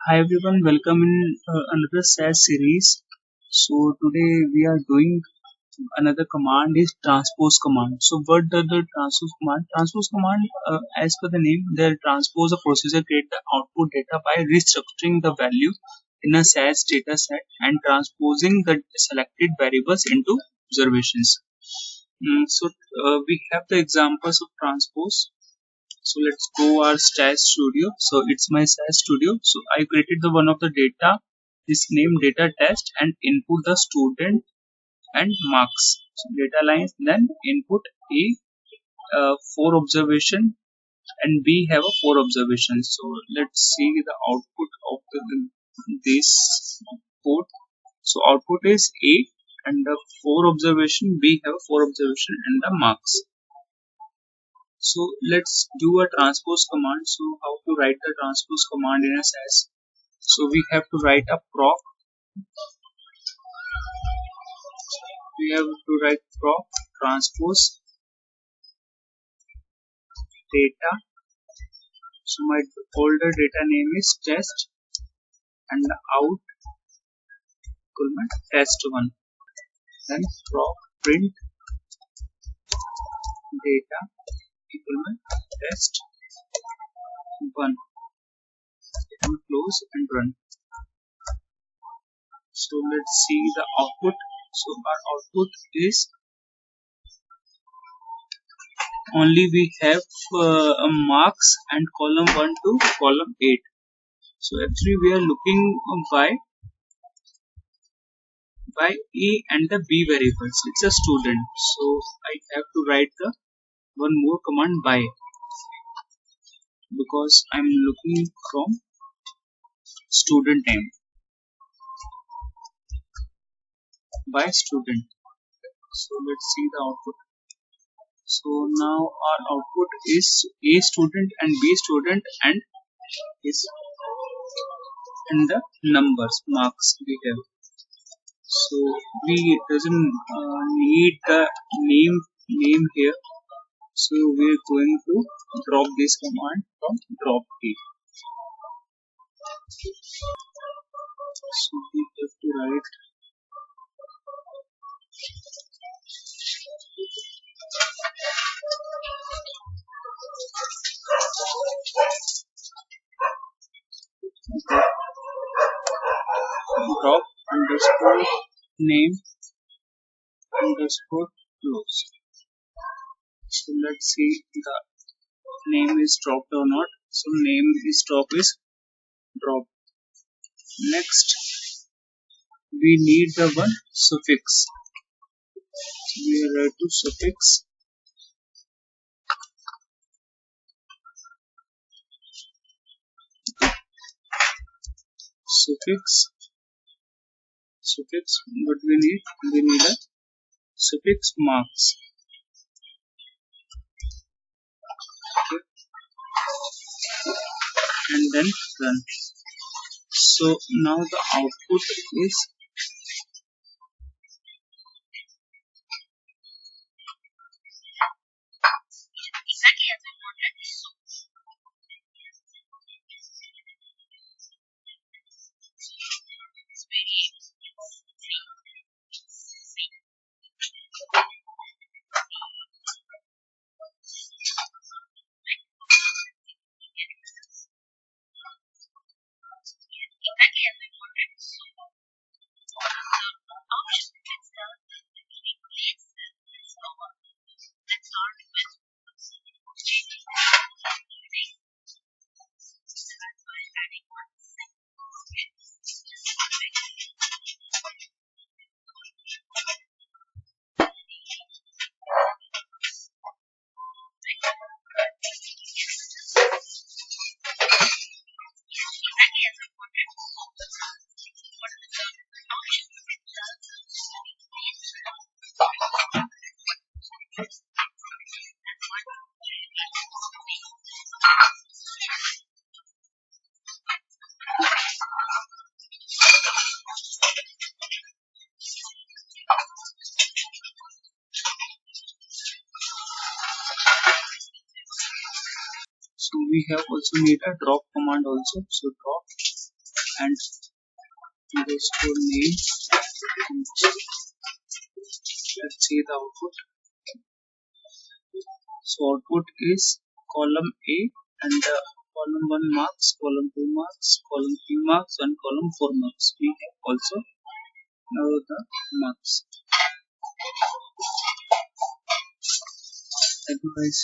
Hi everyone, welcome in another SAS series. So today we are doing another command is transpose command. So what does the transpose command? Transpose command, as per the name, they transpose a procedure create the output data by restructuring the value in a SAS data set and transposing the selected variables into observations. We have the examples of transpose. So let's go our SAS studio. So it's my SAS studio. So I created the one of the data, this name data test, and input the student and marks. So data lines, then input A, 4 observation, and B have a 4 observations. So let's see the output of this code. So output is A, and the 4 observation, B have a 4 observation, and the marks. So let's do a transpose command. So how to write the transpose command in a SAS? So we have to write a proc. We have to write proc transpose data. So my folder data name is test and the out equal test1. Then proc print data equal test1. And close and run. So let's see the output. So our output is only we have marks and column 1 to column 8. So actually we are looking by A and the B variables. It's a student. So I have to write the one more command by, because I'm looking from student name by student. So let's see the output. So now our output is A student and B student and is and the numbers marks we have. So we doesn't need the name here. So we're going to drop this command from drop key. So we have to write drop underscore name underscore close. So let's see the name is dropped or not. So name is drop. Next we need the one suffix. We write to suffix what we need a suffix marks. Okay. And then run. So now the output is so we have also need a drop command also. So drop and underscore name. Let's see the output. So output is column A and column 1 marks, column 2 marks, column 3 marks and column 4 marks. We have also now the marks. Thank you guys.